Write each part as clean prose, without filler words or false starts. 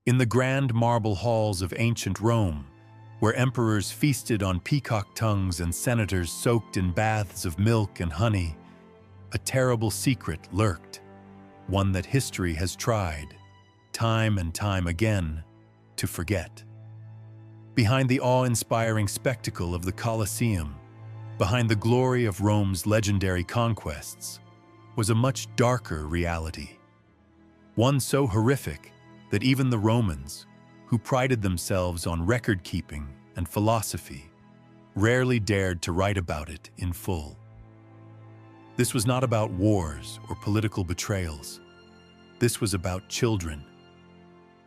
In the grand marble halls of ancient Rome, where emperors feasted on peacock tongues and senators soaked in baths of milk and honey, a terrible secret lurked, one that history has tried, time and time again, to forget. Behind the awe-inspiring spectacle of the Colosseum, behind the glory of Rome's legendary conquests, was a much darker reality. One so horrific that even the Romans, who prided themselves on record-keeping and philosophy, rarely dared to write about it in full. This was not about wars or political betrayals. This was about children.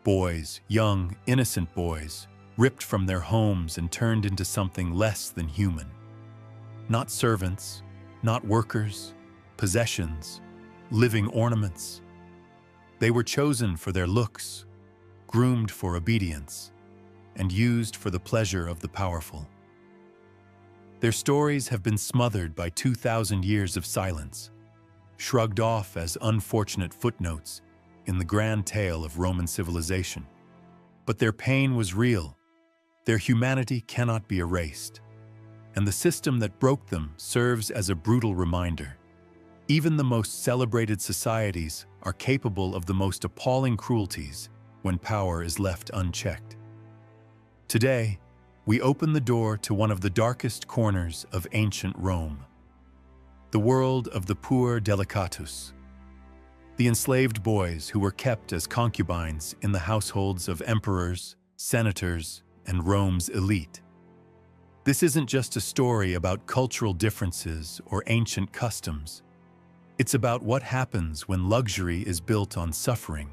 Boys, young, innocent boys, ripped from their homes and turned into something less than human. Not servants, not workers, possessions, living ornaments. They were chosen for their looks, groomed for obedience, and used for the pleasure of the powerful. Their stories have been smothered by 2,000 years of silence, shrugged off as unfortunate footnotes in the grand tale of Roman civilization. But their pain was real, their humanity cannot be erased, and the system that broke them serves as a brutal reminder. Even the most celebrated societies are capable of the most appalling cruelties when power is left unchecked. Today, we open the door to one of the darkest corners of ancient Rome, the world of the puer delicatus, the enslaved boys who were kept as concubines in the households of emperors, senators, and Rome's elite. This isn't just a story about cultural differences or ancient customs. It's about what happens when luxury is built on suffering,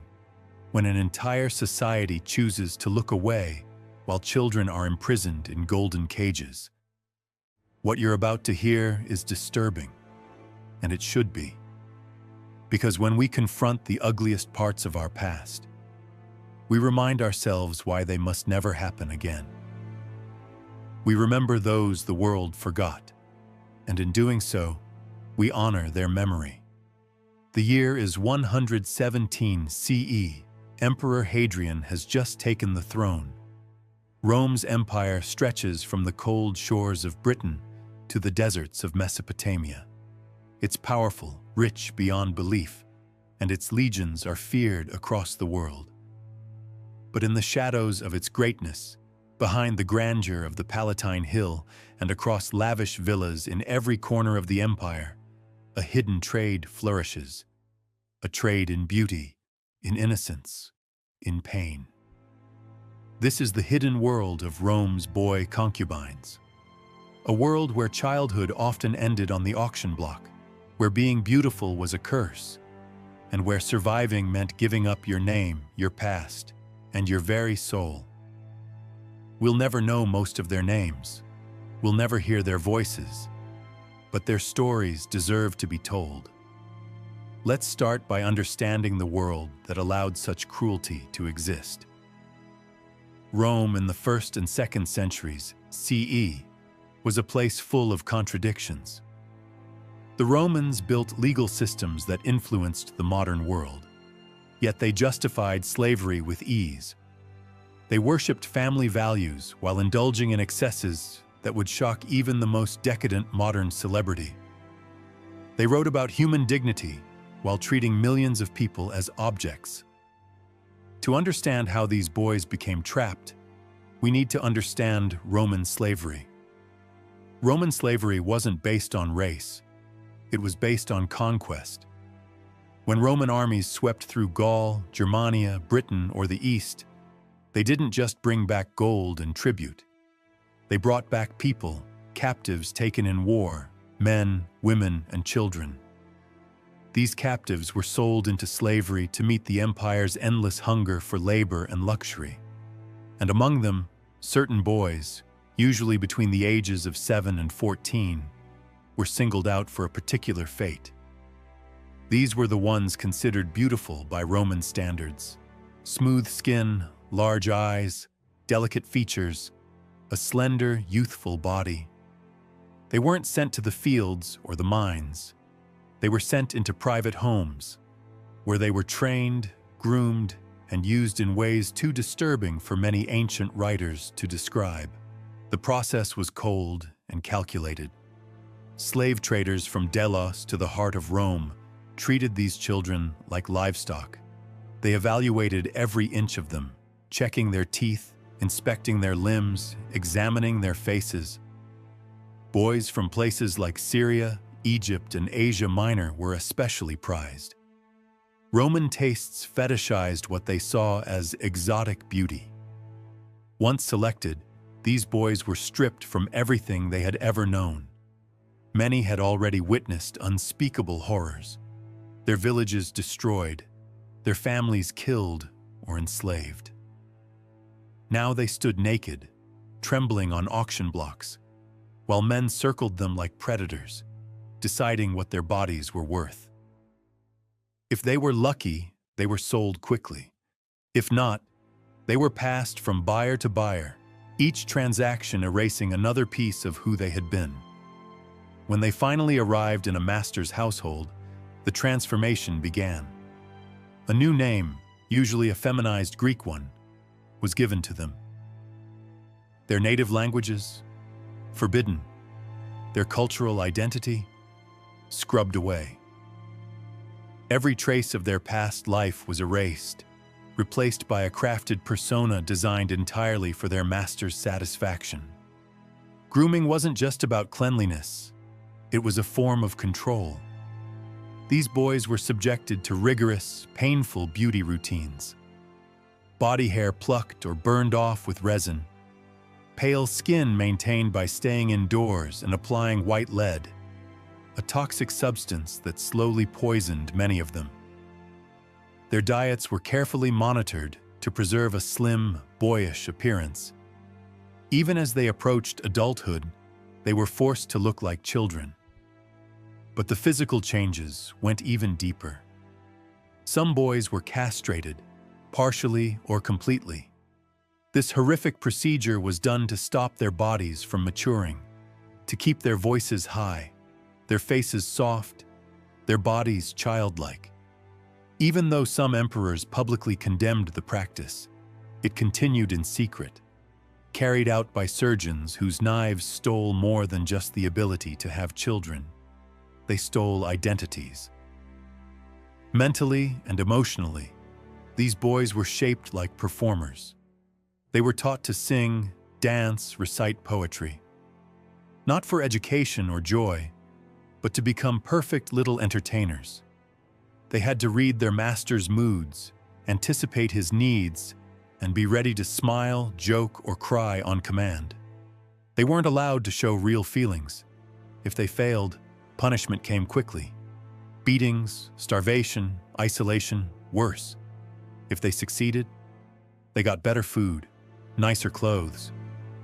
when an entire society chooses to look away while children are imprisoned in golden cages. What you're about to hear is disturbing, and it should be. Because when we confront the ugliest parts of our past, we remind ourselves why they must never happen again. We remember those the world forgot, and in doing so, we honor their memory. The year is 117 CE. Emperor Hadrian has just taken the throne. Rome's empire stretches from the cold shores of Britain to the deserts of Mesopotamia. It's powerful, rich beyond belief, and its legions are feared across the world. But in the shadows of its greatness, behind the grandeur of the Palatine Hill and across lavish villas in every corner of the empire, a hidden trade flourishes. A trade in beauty, in innocence, in pain. This is the hidden world of Rome's boy concubines. A world where childhood often ended on the auction block, where being beautiful was a curse, and where surviving meant giving up your name, your past, and your very soul. We'll never know most of their names. We'll never hear their voices. But their stories deserve to be told. Let's start by understanding the world that allowed such cruelty to exist. Rome in the 1st and 2nd centuries, CE, was a place full of contradictions. The Romans built legal systems that influenced the modern world, yet they justified slavery with ease. They worshipped family values while indulging in excesses that would shock even the most decadent modern celebrity. They wrote about human dignity while treating millions of people as objects. To understand how these boys became trapped, we need to understand Roman slavery. Roman slavery wasn't based on race. It was based on conquest. When Roman armies swept through Gaul, Germania, Britain, or the East, they didn't just bring back gold and tribute. They brought back people, captives taken in war, men, women, and children. These captives were sold into slavery to meet the empire's endless hunger for labor and luxury. And among them, certain boys, usually between the ages of 7 and 14, were singled out for a particular fate. These were the ones considered beautiful by Roman standards. Smooth skin, large eyes, delicate features, a slender, youthful body. They weren't sent to the fields or the mines. They were sent into private homes, where they were trained, groomed, and used in ways too disturbing for many ancient writers to describe. The process was cold and calculated. Slave traders from Delos to the heart of Rome treated these children like livestock. They evaluated every inch of them, checking their teeth, inspecting their limbs, examining their faces. Boys from places like Syria, Egypt, and Asia Minor were especially prized. Roman tastes fetishized what they saw as exotic beauty. Once selected, these boys were stripped from everything they had ever known. Many had already witnessed unspeakable horrors. Their villages destroyed, their families killed or enslaved. Now they stood naked, trembling on auction blocks, while men circled them like predators, deciding what their bodies were worth. If they were lucky, they were sold quickly. If not, they were passed from buyer to buyer, each transaction erasing another piece of who they had been. When they finally arrived in a master's household, the transformation began. A new name, usually a feminized Greek one, was given to them. Their native languages, forbidden. Their cultural identity, scrubbed away. Every trace of their past life was erased, replaced by a crafted persona designed entirely for their master's satisfaction. Grooming wasn't just about cleanliness. It was a form of control. These boys were subjected to rigorous, painful beauty routines. Body hair plucked or burned off with resin. Pale skin maintained by staying indoors and applying white lead, a toxic substance that slowly poisoned many of them. Their diets were carefully monitored to preserve a slim, boyish appearance. Even as they approached adulthood, they were forced to look like children. But the physical changes went even deeper. Some boys were castrated, partially or completely. This horrific procedure was done to stop their bodies from maturing, to keep their voices high, their faces soft, their bodies childlike. Even though some emperors publicly condemned the practice, it continued in secret, carried out by surgeons whose knives stole more than just the ability to have children. They stole identities. Mentally and emotionally, these boys were shaped like performers. They were taught to sing, dance, recite poetry. Not for education or joy, but to become perfect little entertainers. They had to read their master's moods, anticipate his needs, and be ready to smile, joke, or cry on command. They weren't allowed to show real feelings. If they failed, punishment came quickly. Beatings, starvation, isolation, worse. If they succeeded, they got better food, nicer clothes,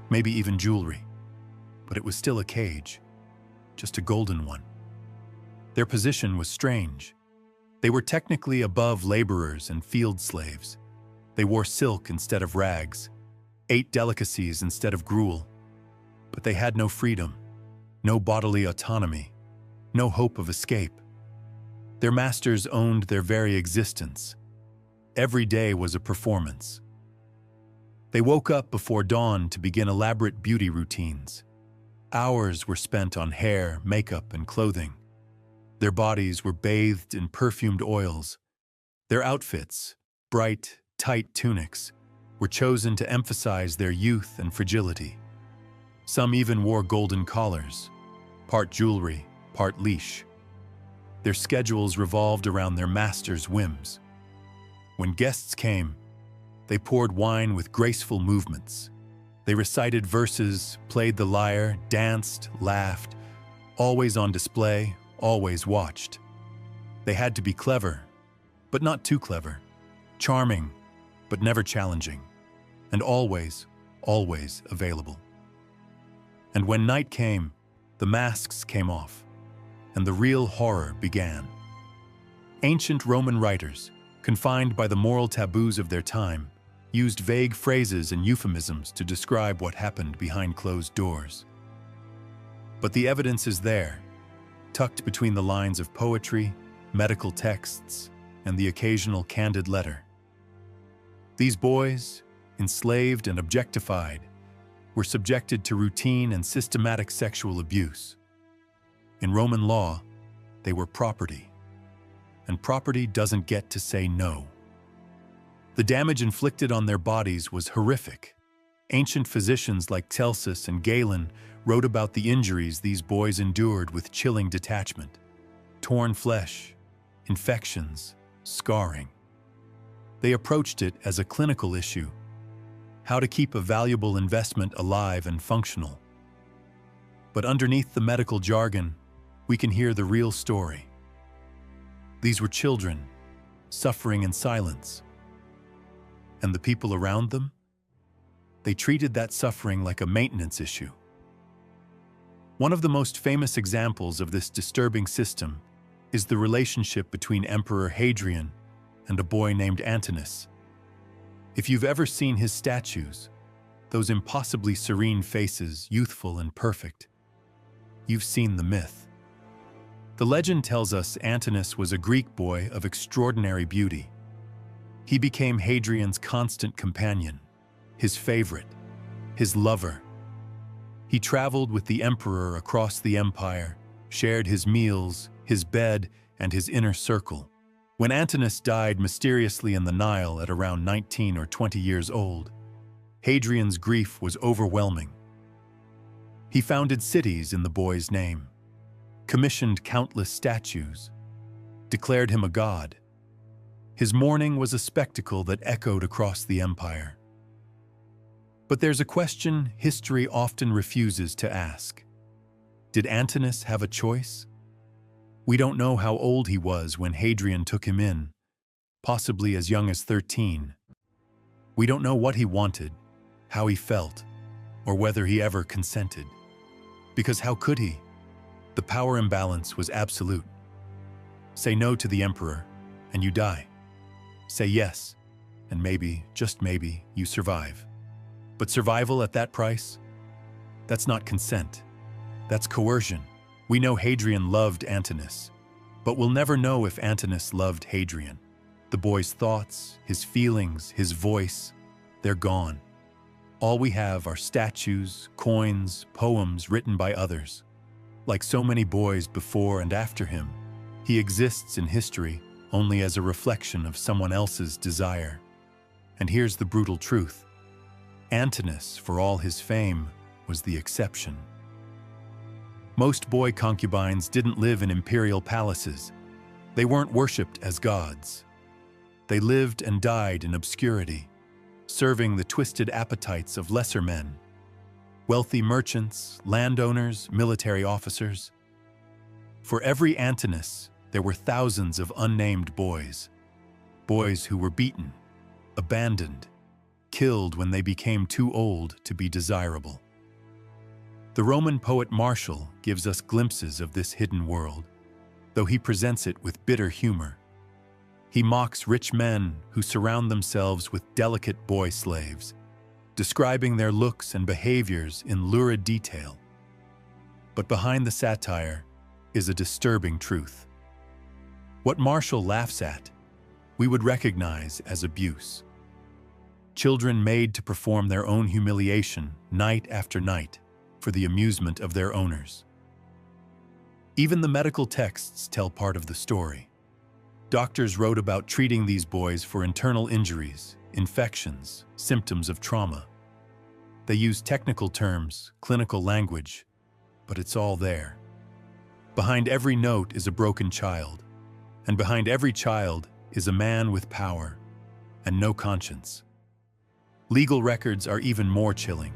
maybe even jewelry. But it was still a cage, just a golden one. Their position was strange. They were technically above laborers and field slaves. They wore silk instead of rags, ate delicacies instead of gruel. But they had no freedom, no bodily autonomy, no hope of escape. Their masters owned their very existence. Every day was a performance. They woke up before dawn to begin elaborate beauty routines. Hours were spent on hair, makeup, and clothing. Their bodies were bathed in perfumed oils. Their outfits, bright, tight tunics, were chosen to emphasize their youth and fragility. Some even wore golden collars, part jewelry, part leash. Their schedules revolved around their master's whims. When guests came, they poured wine with graceful movements. They recited verses, played the lyre, danced, laughed, always on display, always watched. They had to be clever, but not too clever, charming, but never challenging, and always, always available. And when night came, the masks came off, and the real horror began. Ancient Roman writers, confined by the moral taboos of their time, used vague phrases and euphemisms to describe what happened behind closed doors. But the evidence is there, tucked between the lines of poetry, medical texts, and the occasional candid letter. These boys, enslaved and objectified, were subjected to routine and systematic sexual abuse. In Roman law, they were property, and property doesn't get to say no. The damage inflicted on their bodies was horrific. Ancient physicians like Celsus and Galen wrote about the injuries these boys endured with chilling detachment: torn flesh, infections, scarring. They approached it as a clinical issue: how to keep a valuable investment alive and functional. But underneath the medical jargon, we can hear the real story. These were children, suffering in silence. And the people around them? They treated that suffering like a maintenance issue. One of the most famous examples of this disturbing system is the relationship between Emperor Hadrian and a boy named Antinous. If you've ever seen his statues, those impossibly serene faces, youthful and perfect, you've seen the myth. The legend tells us Antinous was a Greek boy of extraordinary beauty. He became Hadrian's constant companion, his favorite, his lover. He traveled with the emperor across the empire, shared his meals, his bed, and his inner circle. When Antinous died mysteriously in the Nile at around 19 or 20 years old, Hadrian's grief was overwhelming. He founded cities in the boy's name, commissioned countless statues, declared him a god. His mourning was a spectacle that echoed across the empire. But there's a question history often refuses to ask. Did Antinous have a choice? We don't know how old he was when Hadrian took him in, possibly as young as 13. We don't know what he wanted, how he felt, or whether he ever consented. Because how could he? The power imbalance was absolute. Say no to the emperor, and you die. Say yes, and maybe, just maybe, you survive. But survival at that price? That's not consent. That's coercion. We know Hadrian loved Antinous, but we'll never know if Antinous loved Hadrian. The boy's thoughts, his feelings, his voice, they're gone. All we have are statues, coins, poems written by others. Like so many boys before and after him, he exists in history only as a reflection of someone else's desire. And here's the brutal truth. Antinous, for all his fame, was the exception. Most boy concubines didn't live in imperial palaces. They weren't worshipped as gods. They lived and died in obscurity, serving the twisted appetites of lesser men, wealthy merchants, landowners, military officers. For every Antinous, there were thousands of unnamed boys, boys who were beaten, abandoned, killed when they became too old to be desirable. The Roman poet Martial gives us glimpses of this hidden world, though he presents it with bitter humor. He mocks rich men who surround themselves with delicate boy slaves, describing their looks and behaviors in lurid detail. But behind the satire is a disturbing truth. What Martial laughs at, we would recognize as abuse. Children made to perform their own humiliation night after night for the amusement of their owners. Even the medical texts tell part of the story. Doctors wrote about treating these boys for internal injuries, infections, symptoms of trauma. They used technical terms, clinical language, but it's all there. Behind every note is a broken child, and behind every child is a man with power and no conscience. Legal records are even more chilling.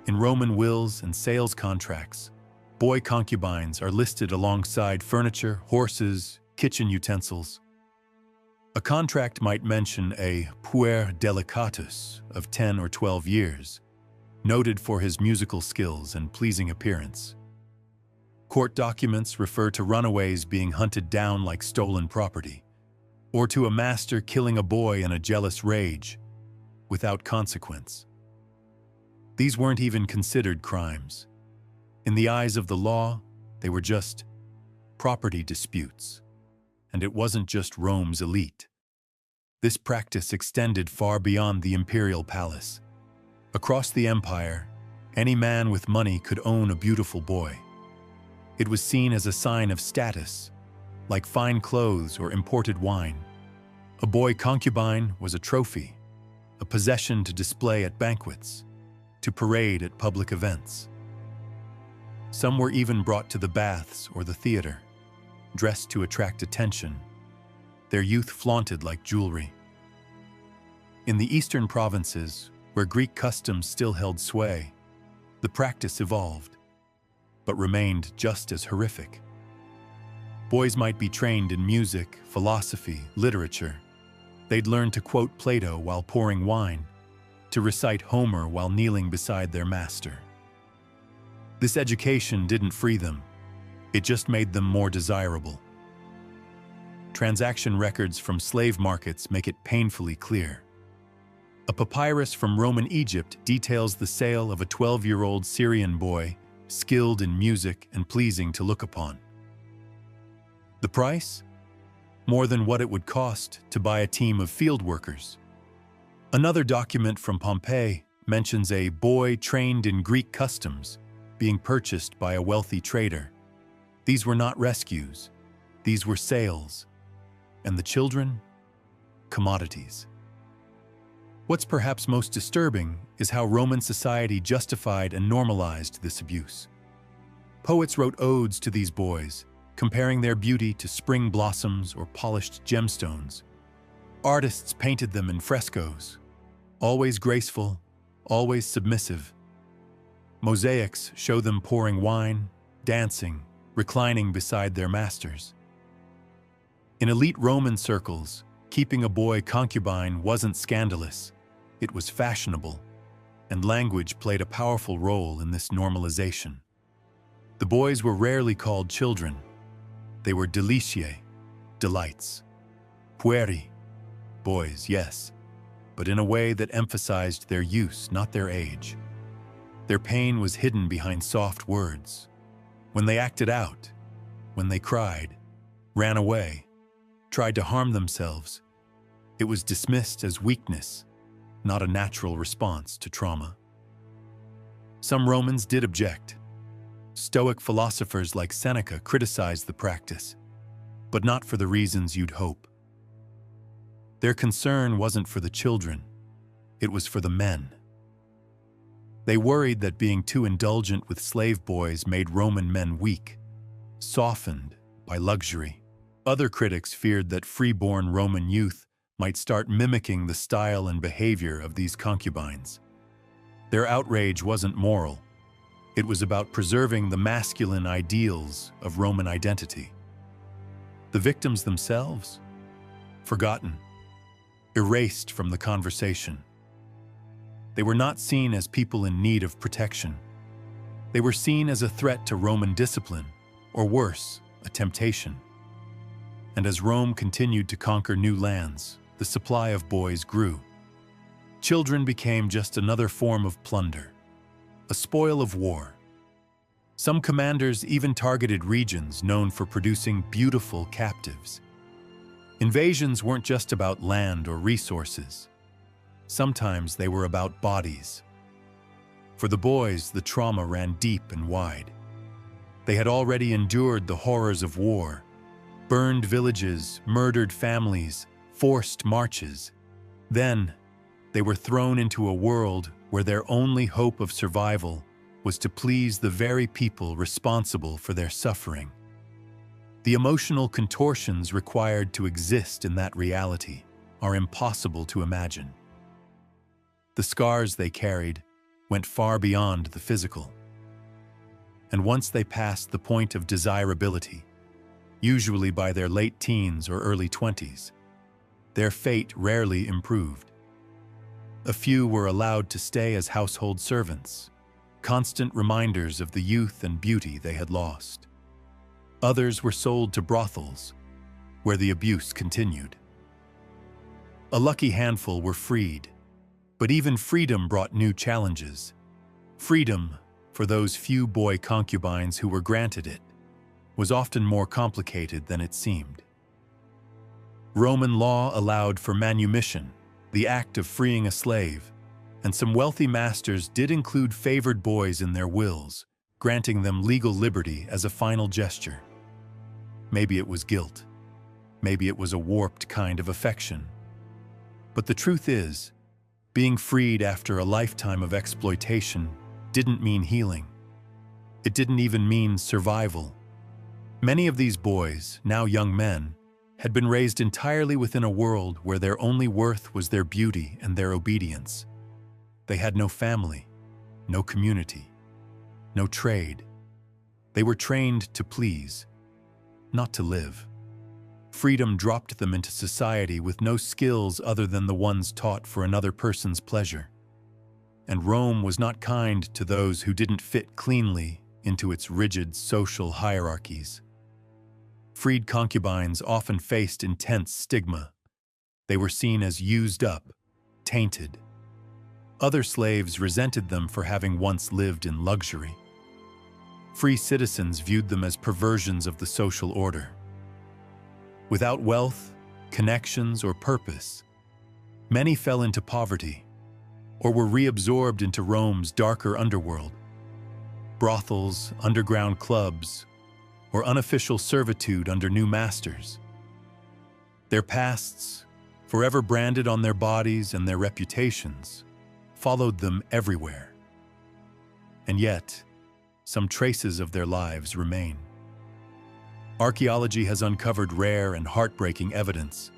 In Roman wills and sales contracts, boy concubines are listed alongside furniture, horses, kitchen utensils. A contract might mention a puer delicatus of 10 or 12 years, noted for his musical skills and pleasing appearance. Court documents refer to runaways being hunted down like stolen property, or to a master killing a boy in a jealous rage, without consequence. These weren't even considered crimes. In the eyes of the law, they were just property disputes. And it wasn't just Rome's elite. This practice extended far beyond the imperial palace. Across the empire, any man with money could own a beautiful boy. It was seen as a sign of status, like fine clothes or imported wine. A boy concubine was a trophy, a possession to display at banquets, to parade at public events. Some were even brought to the baths or the theater, dressed to attract attention, their youth flaunted like jewelry. In the eastern provinces, where Greek customs still held sway, the practice evolved, but remained just as horrific. Boys might be trained in music, philosophy, literature. They'd learn to quote Plato while pouring wine, to recite Homer while kneeling beside their master. This education didn't free them, it just made them more desirable. Transaction records from slave markets make it painfully clear. A papyrus from Roman Egypt details the sale of a 12-year-old Syrian boy, skilled in music and pleasing to look upon. The price? More than what it would cost to buy a team of field workers. Another document from Pompeii mentions a boy trained in Greek customs being purchased by a wealthy trader. These were not rescues, these were sales. And the children? Commodities. What's perhaps most disturbing is how Roman society justified and normalized this abuse. Poets wrote odes to these boys, comparing their beauty to spring blossoms or polished gemstones. Artists painted them in frescoes, always graceful, always submissive. Mosaics show them pouring wine, dancing, reclining beside their masters. In elite Roman circles, keeping a boy concubine wasn't scandalous, it was fashionable, and language played a powerful role in this normalization. The boys were rarely called children. They were deliciae, delights. Pueri, boys, yes, but in a way that emphasized their use, not their age. Their pain was hidden behind soft words. When they acted out, when they cried, ran away, tried to harm themselves, it was dismissed as weakness, not a natural response to trauma. Some Romans did object. Stoic philosophers like Seneca criticized the practice, but not for the reasons you'd hope. Their concern wasn't for the children, it was for the men. They worried that being too indulgent with slave boys made Roman men weak, softened by luxury. Other critics feared that free-born Roman youth might start mimicking the style and behavior of these concubines. Their outrage wasn't moral. It was about preserving the masculine ideals of Roman identity. The victims themselves? Forgotten, erased from the conversation. They were not seen as people in need of protection. They were seen as a threat to Roman discipline, or worse, a temptation. And as Rome continued to conquer new lands, the supply of boys grew. Children became just another form of plunder, a spoil of war. Some commanders even targeted regions known for producing beautiful captives. Invasions weren't just about land or resources. Sometimes they were about bodies. For the boys, the trauma ran deep and wide. They had already endured the horrors of war, burned villages, murdered families, forced marches. Then, they were thrown into a world where their only hope of survival was to please the very people responsible for their suffering. The emotional contortions required to exist in that reality are impossible to imagine. The scars they carried went far beyond the physical. And once they passed the point of desirability, usually by their late teens or early 20s, their fate rarely improved. A few were allowed to stay as household servants, constant reminders of the youth and beauty they had lost. Others were sold to brothels, where the abuse continued. A lucky handful were freed, but even freedom brought new challenges. Freedom, for those few boy concubines who were granted it, was often more complicated than it seemed. Roman law allowed for manumission, the act of freeing a slave, and some wealthy masters did include favored boys in their wills, granting them legal liberty as a final gesture. Maybe it was guilt. Maybe it was a warped kind of affection. But the truth is, being freed after a lifetime of exploitation didn't mean healing. It didn't even mean survival. Many of these boys, now young men, had been raised entirely within a world where their only worth was their beauty and their obedience. They had no family, no community, no trade. They were trained to please, not to live. Freedom dropped them into society with no skills other than the ones taught for another person's pleasure. And Rome was not kind to those who didn't fit cleanly into its rigid social hierarchies. Freed concubines often faced intense stigma. They were seen as used up, tainted. Other slaves resented them for having once lived in luxury. Free citizens viewed them as perversions of the social order. Without wealth, connections, or purpose, many fell into poverty or were reabsorbed into Rome's darker underworld. Brothels, underground clubs, or unofficial servitude under new masters. Their pasts, forever branded on their bodies and their reputations, followed them everywhere. And yet, some traces of their lives remain. Archaeology has uncovered rare and heartbreaking evidence.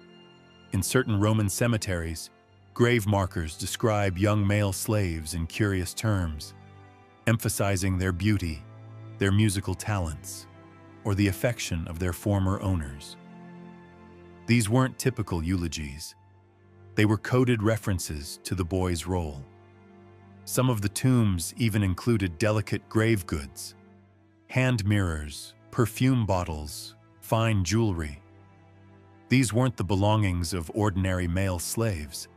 In certain Roman cemeteries, grave markers describe young male slaves in curious terms, emphasizing their beauty, their musical talents, or the affection of their former owners. These weren't typical eulogies. They were coded references to the boy's role. Some of the tombs even included delicate grave goods, hand mirrors, perfume bottles, fine jewelry. These weren't the belongings of ordinary male slaves.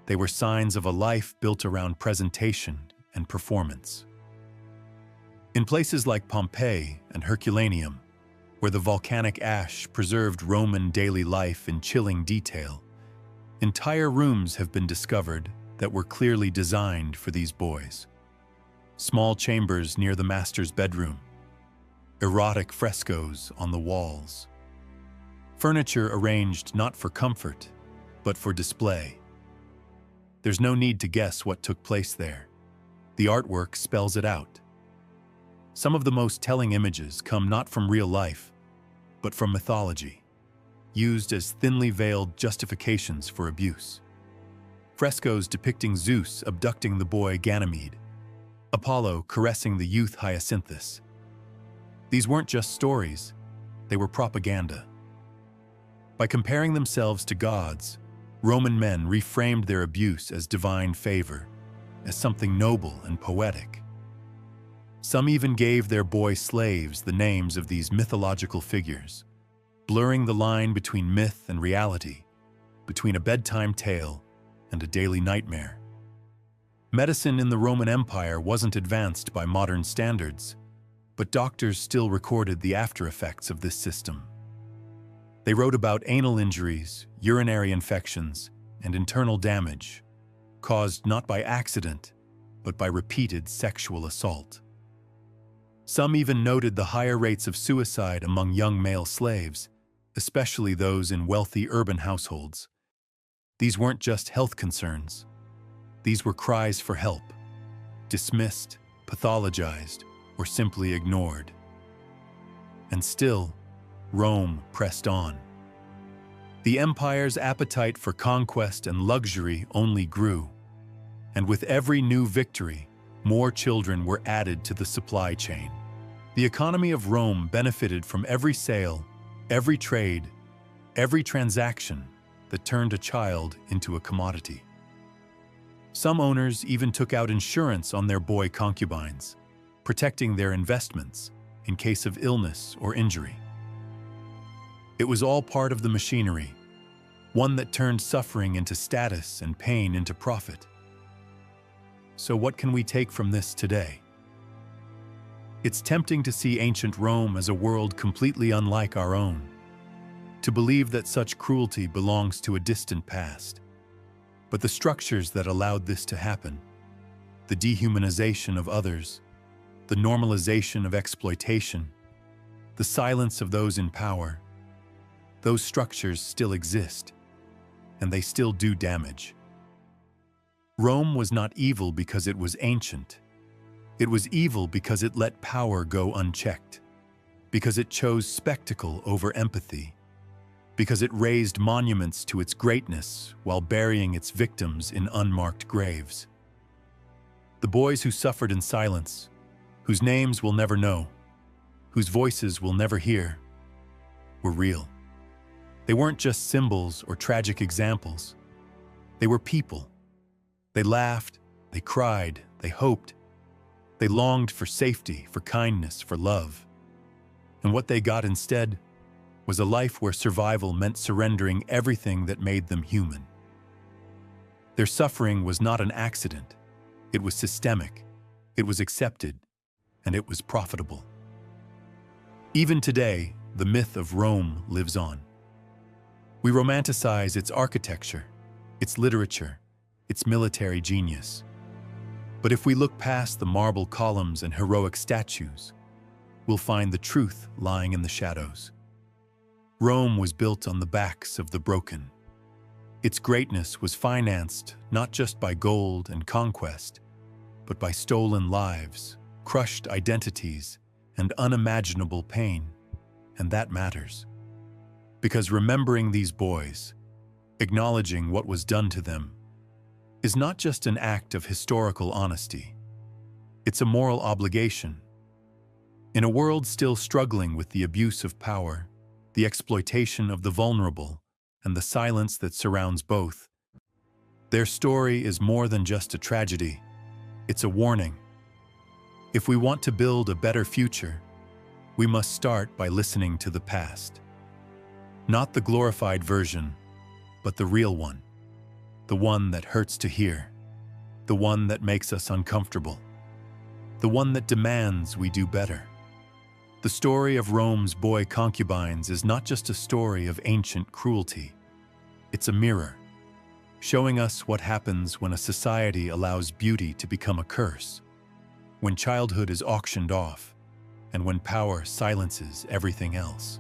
They were signs of a life built around presentation and performance. In places like Pompeii and Herculaneum, where the volcanic ash preserved Roman daily life in chilling detail, entire rooms have been discovered that were clearly designed for these boys. Small chambers near the master's bedroom, erotic frescoes on the walls, furniture arranged not for comfort, but for display. There's no need to guess what took place there. The artwork spells it out. Some of the most telling images come not from real life, but from mythology, used as thinly veiled justifications for abuse. Frescoes depicting Zeus abducting the boy Ganymede, Apollo caressing the youth Hyacinthus. These weren't just stories, they were propaganda. By comparing themselves to gods, Roman men reframed their abuse as divine favor, as something noble and poetic. Some even gave their boy slaves the names of these mythological figures, blurring the line between myth and reality, between a bedtime tale and a daily nightmare. Medicine in the Roman Empire wasn't advanced by modern standards, but doctors still recorded the after-effects of this system. They wrote about anal injuries, urinary infections, and internal damage, caused not by accident, but by repeated sexual assault. Some even noted the higher rates of suicide among young male slaves, especially those in wealthy urban households. These weren't just health concerns. These were cries for help, dismissed, pathologized, or simply ignored. And still, Rome pressed on. The empire's appetite for conquest and luxury only grew, and with every new victory, more children were added to the supply chain. The economy of Rome benefited from every sale, every trade, every transaction that turned a child into a commodity. Some owners even took out insurance on their boy concubines, protecting their investments in case of illness or injury. It was all part of the machinery, one that turned suffering into status and pain into profit. So what can we take from this today? It's tempting to see ancient Rome as a world completely unlike our own. to believe that such cruelty belongs to a distant past. But the structures that allowed this to happen, the dehumanization of others, the normalization of exploitation, the silence of those in power, those structures still exist, and they still do damage. Rome was not evil because it was ancient. It was evil because it let power go unchecked, because it chose spectacle over empathy, because it raised monuments to its greatness while burying its victims in unmarked graves. The boys who suffered in silence, whose names we'll never know, whose voices we'll never hear, were real. They weren't just symbols or tragic examples. They were people. They laughed, they cried, they hoped. They longed for safety, for kindness, for love. And what they got instead was a life where survival meant surrendering everything that made them human. Their suffering was not an accident. It was systemic, it was accepted, and it was profitable. Even today, the myth of Rome lives on. We romanticize its architecture, its literature, its military genius. But if we look past the marble columns and heroic statues, we'll find the truth lying in the shadows. Rome was built on the backs of the broken. Its greatness was financed not just by gold and conquest, but by stolen lives, crushed identities, and unimaginable pain. And that matters. Because remembering these boys, acknowledging what was done to them, is not just an act of historical honesty. It's a moral obligation. In a world still struggling with the abuse of power, the exploitation of the vulnerable, and the silence that surrounds both, their story is more than just a tragedy. It's a warning. If we want to build a better future, we must start by listening to the past. Not the glorified version, but the real one. The one that hurts to hear. The one that makes us uncomfortable. The one that demands we do better. The story of Rome's boy concubines is not just a story of ancient cruelty. It's a mirror, showing us what happens when a society allows beauty to become a curse, when childhood is auctioned off, and when power silences everything else.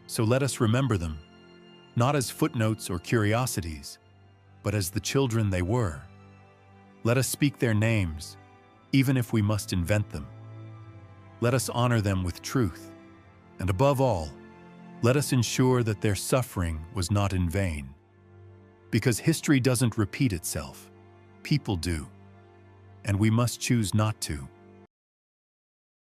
So let us remember them, not as footnotes or curiosities, but as the children they were. Let us speak their names, even if we must invent them. Let us honor them with truth, and above all, let us ensure that their suffering was not in vain. Because history doesn't repeat itself, people do, and we must choose not to.